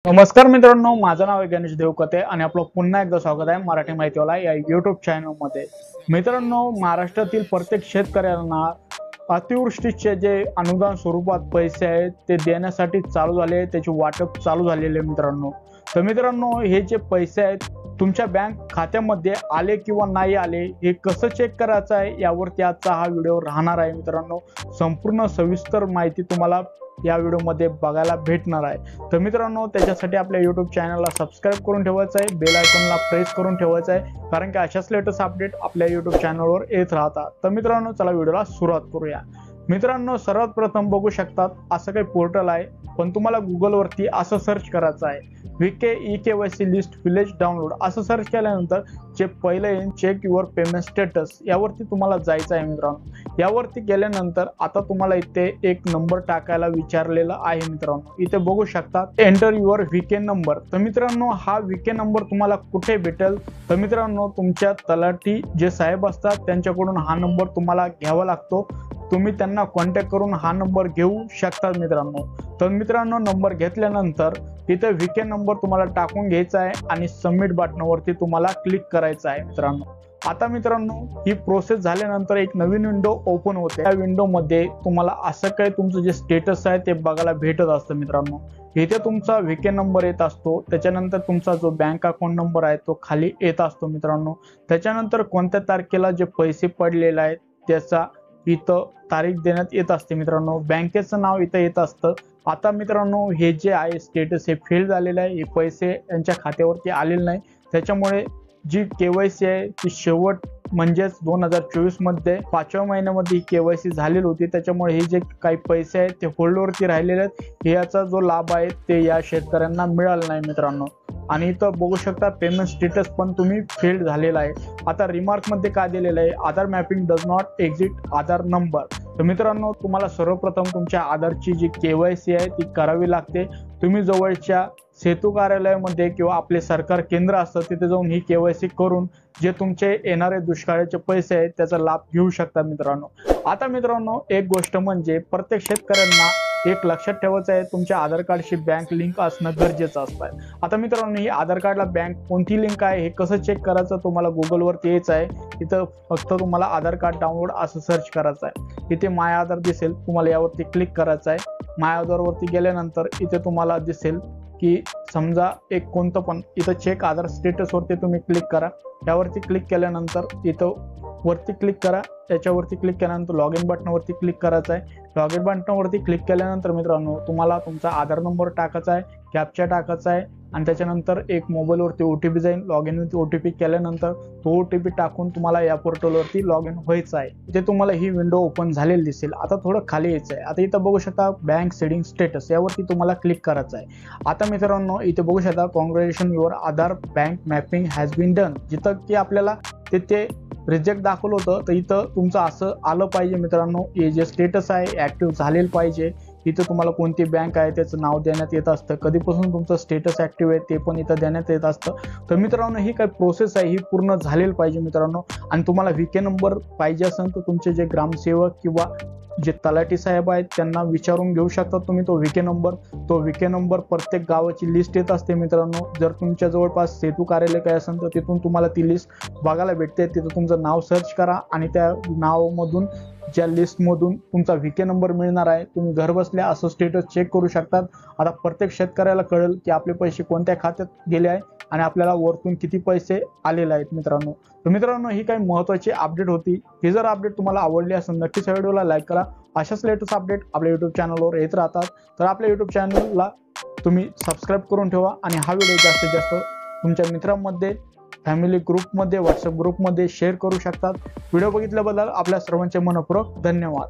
नमस्कार मित्रांनो, माझं नाव आहे गणेश देवकते आणि आपलं पुन्हा एकदा स्वागत आहे मराठी माहितीवाला या YouTube चॅनलमध्ये। मित्रांनो, महाराष्ट्रातील प्रत्येक शेतकऱ्यांना अतिवृष्टीचे जे अनुदान स्वरूपात पैसे आहेत ते देण्यासाठी चालू झाले, त्याचे वाटप चालू झालेले मित्रांनो। तर मित्रांनो, हे जे पैसे आहेत तुमच्या बँक खात्यामध्ये आले किंवा नाही आले हे कसं चेक करायचं आहे यावरती आजचा हा व्हिडिओ राहणार आहे मित्रांनो। संपूर्ण सविस्तर माहिती तुम्हाला या व्हिडिओमध्ये बघायला भेटणार आहे। तर मित्रांनो, त्याच्यासाठी आपल्या YouTube चॅनलला सबस्क्राइब करून ठेवायचं आहे, बेल आयकॉनला प्रेस करून ठेवायचं आहे, कारण की अशाच लेटेस्ट अपडेट आपल्या YouTube चॅनलवर येत राहतात। तर मित्रांनो, चला व्हिडिओला सुरुवात करूया। मित्रांनो, सर्वात प्रथम बघू शकतात असं काही पोर्टल आहे, पण तुम्हाला गुगल वरती असं सर्च करायचं आहे, VK eKYC list village download असं सर्च केल्यानंतर जे पहिले चेक युअर पेमेंट स्टेटस यावरती तुम्हाला जायचं आहे मित्रांनो। यावरती गेल्यानंतर आता तुम्हाला इथे एक नंबर टाकायला विचारलेला आहे मित्रांनो। इथे बघू शकता एंटर युअर VK नंबर। तर मित्रांनो, हा VK नंबर तुम्हाला कुठे भेटेल? तर मित्रांनो, तुमच्या तलाठी जे साहेब असतात त्यांच्याकडून हा नंबर तुम्हाला घ्यावा लागतो। तुम्ही त्यांना कॉन्टॅक्ट करून हा नंबर घेऊ शकता मित्रांनो। तर मित्रांनो, नंबर घेतल्यानंतर इथे VK नंबर तुम्हाला टाकून घ्यायचा आहे आणि सबमिट बटनावरती तुम्हाला क्लिक करायचं आहे मित्रांनो। आता मित्रांनो, ही प्रोसेस झाल्यानंतर एक नवीन विंडो ओपन होते। या विंडो मध्ये तुम्हाला असं काही तुमचं जे स्टेटस आहे ते बघायला भेटत असतं मित्रांनो। इथे तुमचा VK नंबर येत असतो, त्याच्यानंतर तुमचा जो बँक अकाउंट नंबर आहे तो खाली येत असतो मित्रांनो। त्याच्यानंतर कोणत्या तारखेला जे पैसे पडलेले आहेत त्याचा इथं तारीख देण्यात येत असते मित्रांनो। बँकेचं नाव इथं येत असतं। आता मित्रांनो, हे जे आहे स्टेटस हे फेल झालेलं आहे, हे पैसे यांच्या खात्यावरती आलेले नाही। त्याच्यामुळे जी KYC आहे ती शेवट म्हणजेच 2024 मध्ये 5व्या महिन्यामध्ये ही KYC झालेली होती। त्याच्यामुळे हे जे काही पैसे आहेत ते होल्डवरती राहिलेले आहेत, याचा जो लाभ आहे ते या शेतकऱ्यांना मिळाला नाही मित्रांनो। आणि इथं बघू शकता पेमेंट स्टेटस पण तुम्ही फेल्ड झालेला आहे। आता रिमार्क मध्ये काय दिलेलं आहे, Aadhaar mapping does not exit Aadhaar number. तर मित्रांनो, तुम्हाला सर्वप्रथम तुमच्या आधारची जी KYC आहे ती करावी लागते। तुम्ही जवळच्या सेतू कार्यालयामध्ये किंवा आपले सरकार केंद्र असतं तिथे जाऊन ही KYC करून जे तुमचे येणारे दुष्काळाचे पैसे आहेत त्याचा लाभ घेऊ शकता मित्रांनो। आता मित्रांनो, एक गोष्ट म्हणजे प्रत्येक शेतकऱ्यांना एक लक्षात ठेवायचं आहे, तुमच्या आधार कार्डशी बँक लिंक असणं गरजेचं असतं। आता मित्रांनो, ही आधार कार्डला बँक कोणती लिंक आहे हे कसं चेक करायचं तुम्हाला गुगल वरती यायचं आहे। इथं फक्त तुम्हाला आधार कार्ड डाउनलोड असं सर्च करायचं आहे। इथे माय आधार दिसेल, तुम्हाला यावरती क्लिक करायचं आहे। माय आधार वरती गेल्यानंतर इथे तुम्हाला दिसेल की समजा एक कोणतं पण इथं चेक आधार स्टेटस वरती तुम्ही क्लिक करा। यावरती क्लिक केल्यानंतर इथं वरती क्लिक करा, त्याच्यावरती क्लिक केल्यानंतर लॉग इन बटनावरती क्लिक करायचं आहे। लॉग इन बटनावरती क्लिक केल्यानंतर मित्रांनो, तुम्हाला तुमचा आधार नंबर टाकायचा आहे, कॅप्चा टाकायचा आहे आणि त्याच्यानंतर एक मोबाईलवरती OTP जाईल। लॉग इन विथ OTP केल्यानंतर तो OTP टाकून तुम्हाला या पोर्टलवरती लॉग इन व्हायचं आहे। इथे तुम्हाला ही विंडो ओपन झालेली दिसेल। आता थोडं खाली यायचं आहे। आता इथं बघू शकता बँक सेटिंग स्टेटस, यावरती तुम्हाला क्लिक करायचं आहे। आता मित्रांनो, इथे बघू शकता congratulation your Aadhaar bank mapping has been done. जिथं की आपल्याला तिथे रिजेक्ट दाखवलं होतं, तर इथं तुमचं असं आलं पाहिजे मित्रांनो, हे जे स्टेटस आहे ऍक्टिव्ह झालेलं पाहिजे। इथं तुम्हाला कोणती बँक आहे त्याचं नाव देण्यात येत असतं, कधीपासून तुमचं स्टेटस ऍक्टिव्ह आहे ते पण इथं देण्यात येत असतं। तर मित्रांनो, ही काय प्रोसेस आहे ही पूर्ण झालेली पाहिजे मित्रांनो। आणि तुम्हाला VK नंबर पाहिजे असेल तर तुमचे जे ग्रामसेवक किंवा जे तलाठी साहेब आहेत त्यांना विचारून घेऊ शकता तुम्ही तो VK नंबर। तो VK नंबर प्रत्येक गावाची लिस्ट येत असते मित्रांनो। जर तुमच्या जवळपास सेतू कार्यालय काय असेल तर तिथून तुम्हाला ती लिस्ट बघायला भेटते। तिथं तुमचं नाव सर्च करा आणि त्या नावामधून ज्या लिस्टमधून तुमचा VK नंबर मिळणार आहे, तुम्ही घर बसल्या असं स्टेटस चेक करू शकतात। आता प्रत्येक शेतकऱ्याला कळेल की आपले पैसे कोणत्या खात्यात गेले आहे आणि आपल्याला वरतून किती पैसे आलेले आहेत मित्रांनो। तर मित्रांनो, ही काही महत्त्वाची अपडेट होती। ही जर अपडेट तुम्हाला आवडली असेल नक्कीच या व्हिडिओला लाईक करा। अशाच लेटेस्ट अपडेट आपल्या YouTube चॅनलवर येत राहतात। तर आपल्या YouTube चॅनलला तुम्ही सबस्क्राइब करून ठेवा आणि हा व्हिडिओ जास्तीत जास्त तुमच्या मित्रांमध्ये, फॅमिली ग्रुपमध्ये, WhatsApp ग्रुपमध्ये शेअर करू शकतात। व्हिडिओ बघितल्याबद्दल आपल्या सर्वांचे मनपूर्वक धन्यवाद।